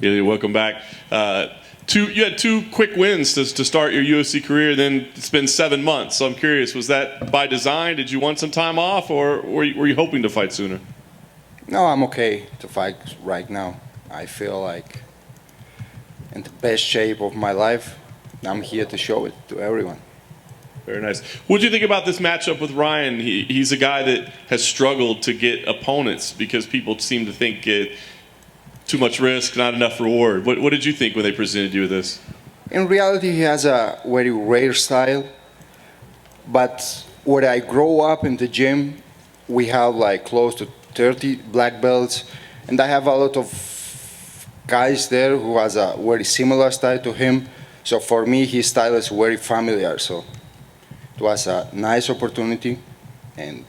Ilia, welcome back. You had two quick wins to start your UFC career, then it's been 7 months. So I'm curious, was that by design? Did you want some time off, or were you hoping to fight sooner? No, I'm okay to fight right now. I feel like in the best shape of my life. I'm here to show it to everyone. Very nice. What do you think about this matchup with Ryan? He's a guy that has struggled to get opponents because people seem to think too much risk, not enough reward. What did you think when they presented you with this? In reality, he has a very rare style. But when I grow up in the gym, we have like close to 30 black belts, and I have a lot of guys there who has a very similar style to him. So for me, his style is very familiar. So it was a nice opportunity, and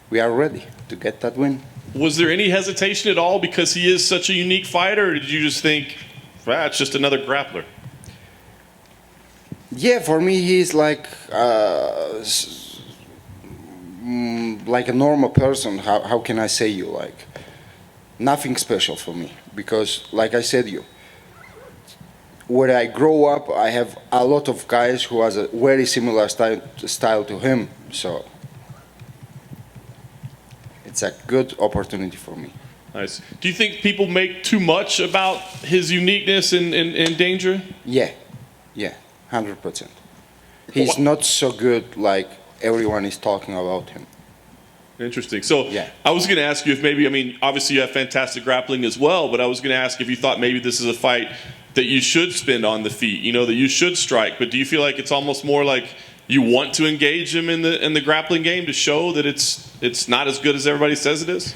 we are ready to get that win. Was there any hesitation at all because he is such a unique fighter, or did you just think, it's just another grappler? Yeah, for me, he's like a normal person. How can I say you? Like, nothing special for me. Because, like I said you, where I grow up, I have a lot of guys who has a very similar style to him. So it's a good opportunity for me. Nice. Do you think people make too much about his uniqueness and danger? Yeah, 100%. He's not so good like everyone is talking about him. Interesting. So yeah. I was going to ask you if maybe, obviously you have fantastic grappling as well, but I was going to ask if you thought maybe this is a fight that you should spend on the feet, that you should strike. But do you feel like it's almost more like you want to engage him in the grappling game to show that it's not as good as everybody says it is?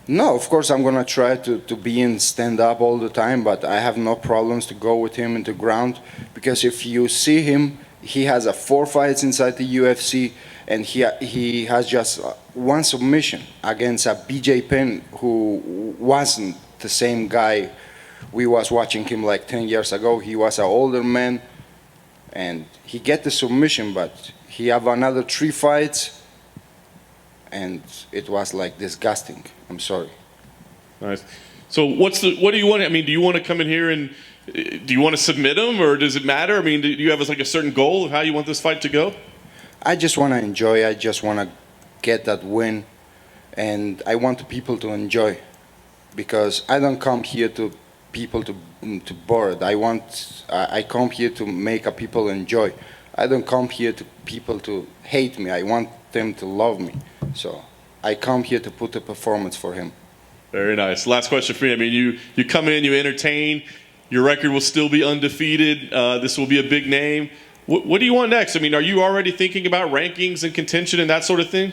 No, of course I'm gonna try to be in stand up all the time, but I have no problems to go with him into ground, because if you see him, he has 4 fights inside the UFC, and he has just one submission against a BJ Penn who wasn't the same guy. We was watching him like 10 years ago. He was an older man, and he get the submission, but he have another 3 fights, and it was like disgusting. I'm sorry. Nice. So what do you want? Do you want to come in here and do you want to submit him, or does it matter? Do you have a certain goal of how you want this fight to go? I just want to enjoy. I just want to get that win, and I want the people to enjoy, because I don't come here to people to bore it. I come here to make a people enjoy. I don't come here to people to hate me. I want them to love me. So I come here to put a performance for him. Very nice. Last question for you. You come in, you entertain. Your record will still be undefeated. This will be a big name. What do you want next? Are you already thinking about rankings and contention and that sort of thing?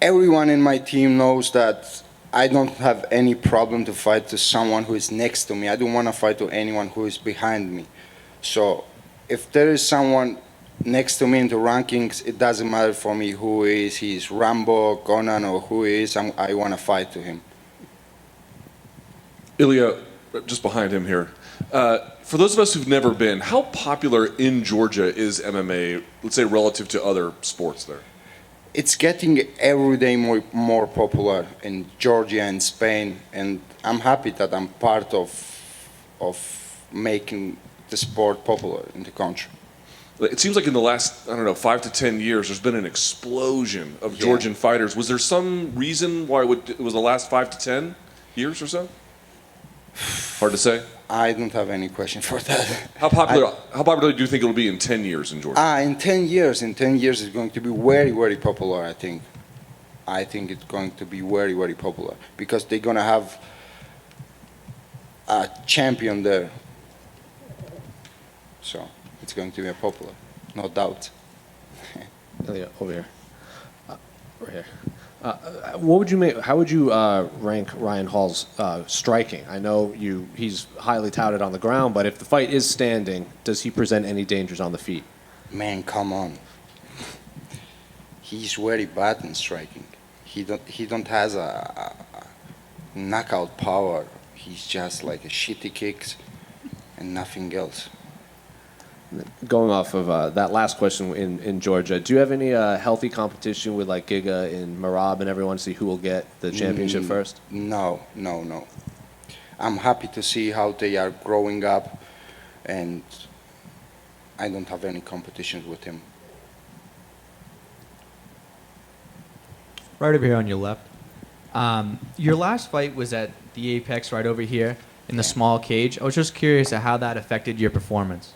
Everyone in my team knows that I don't have any problem to fight to someone who is next to me. I don't want to fight to anyone who is behind me. So if there is someone next to me in the rankings, it doesn't matter for me who is. He's Rambo, Conan, or who he is. I want to fight to him. Ilia, just behind him here. For those of us who've never been, how popular in Georgia is MMA, let's say, relative to other sports there? It's getting every day more popular in Georgia and Spain, and I'm happy that I'm part of making the sport popular in the country. It seems like in the last, 5 to 10 years, there's been an explosion of Georgian fighters. Was there some reason why it was the last 5 to 10 years or so? Hard to say. I don't have any question for that. How popular do you think it'll be in 10 years in Georgia? In 10 years it's going to be very, very popular, I think. I think it's going to be very, very popular, because they're going to have a champion there. So it's going to be popular, no doubt. Ilia, over here. Right here. How would you rank Ryan Hall's striking? I know he's highly touted on the ground, but if the fight is standing, does he present any dangers on the feet? Man, come on. He's very bad in striking. He don't has a knockout power. He's just like a shitty kicks and nothing else. Going off of that last question in Georgia, do you have any healthy competition with like Giga and Marab and everyone to see who will get the championship first? No. I'm happy to see how they are growing up, and I don't have any competitions with him. Right over here on your left. Your last fight was at the Apex right over here in the small cage. I was just curious at how that affected your performance.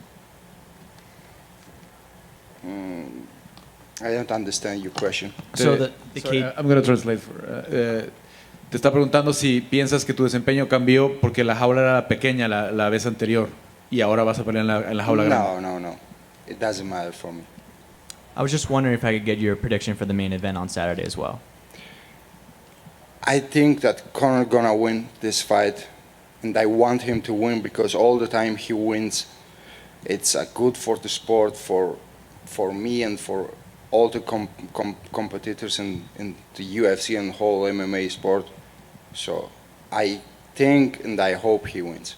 I don't understand your question. So the Sorry, cage. I'm going to translate te está preguntando si piensas que tu desempeño cambió porque la jaula era pequeña la vez anterior y ahora vas a pelear en la jaula grande. No. It doesn't matter for me. I was just wondering if I could get your prediction for the main event on Saturday as well. I think that Conor gonna win this fight, and I want him to win because all the time he wins, it's good for the sport, for me, and for all the competitors in the UFC and whole MMA sport. So I think and I hope he wins.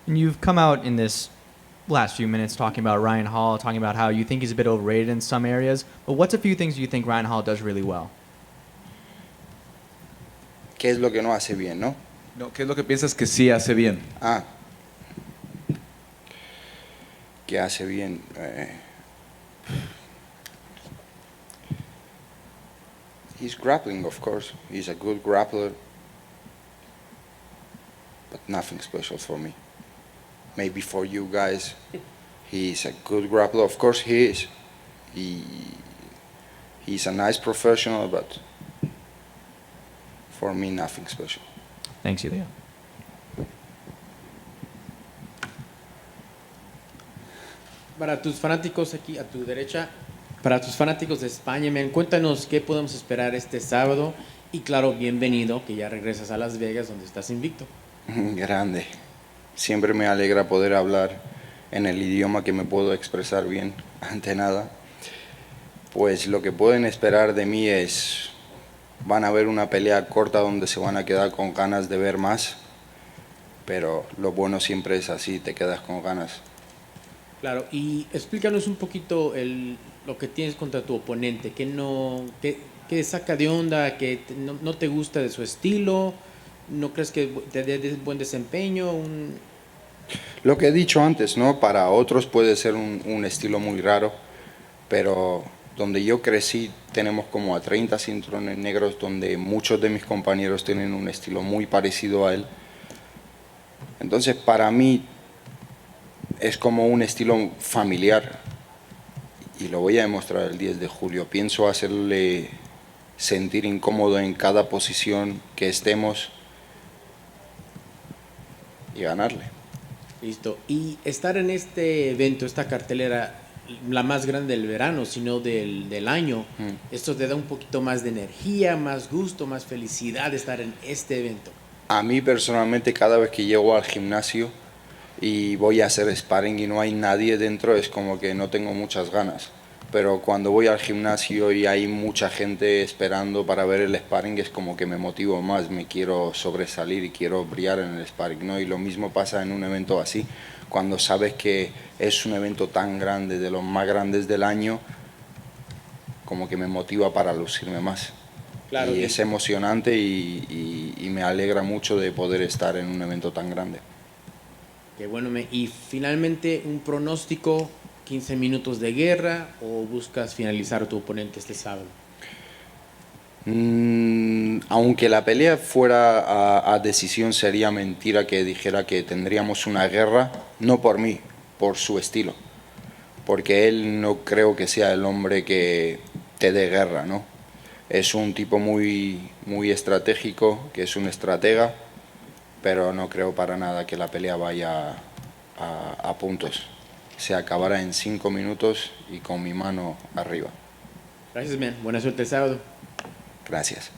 And you've come out in this last few minutes talking about Ryan Hall, talking about how you think he's a bit overrated in some areas. But what's a few things you think Ryan Hall does really well? ¿Qué es lo que no hace bien, no? No, ¿qué es lo que piensas que sí hace bien? ¿Qué hace bien? He's grappling, of course. He's a good grappler, but nothing special for me. Maybe for you guys, he's a good grappler. Of course he is. He's a nice professional, but for me, nothing special. Thanks, Ilia. Para tus fanáticos aquí a tu derecha, para tus fanáticos de España, cuéntanos qué podemos esperar este sábado y claro, bienvenido que ya regresas a Las Vegas donde estás invicto. Grande. Siempre me alegra poder hablar en el idioma que me puedo expresar bien ante nada. Pues lo que pueden esperar de mí es, van a ver una pelea corta donde se van a quedar con ganas de ver más, pero lo bueno siempre es así, te quedas con ganas. Claro, y explícanos un poquito lo que tienes contra tu oponente, que saca de onda, que no te gusta de su estilo, no crees que te dé buen desempeño. Lo que he dicho antes, ¿no? Para otros puede ser un estilo muy raro, pero donde yo crecí tenemos como a 30 cinturones negros donde muchos de mis compañeros tienen un estilo muy parecido a él. Entonces para mí es como un estilo familiar y lo voy a demostrar el 10 de julio. Pienso hacerle sentir incómodo en cada posición que estemos y ganarle. Listo. Y estar en este evento, esta cartelera, la más grande del verano, sino del año, esto te da un poquito más de energía, más gusto, más felicidad de estar en este evento. A mí personalmente cada vez que llego al gimnasio y voy a hacer sparring y no hay nadie dentro, es como que no tengo muchas ganas. Pero cuando voy al gimnasio y hay mucha gente esperando para ver el sparring, es como que me motivo más, me quiero sobresalir y quiero brillar en el sparring, ¿no? Y lo mismo pasa en un evento así, cuando sabes que es un evento tan grande, de los más grandes del año, como que me motiva para lucirme más. Claro, y es emocionante y me alegra mucho de poder estar en un evento tan grande. Qué bueno. Y finalmente, un pronóstico, 15 minutos de guerra o buscas finalizar a tu oponente este sábado. Aunque la pelea fuera a decisión, sería mentira que dijera que tendríamos una guerra, no por mí, por su estilo. Porque él no creo que sea el hombre que te dé guerra, ¿no? Es un tipo muy, muy estratégico, que es un estratega, pero no creo para nada que la pelea vaya a puntos. Se acabará en 5 minutos y con mi mano arriba. Gracias, man. Buena suerte el sábado. Gracias.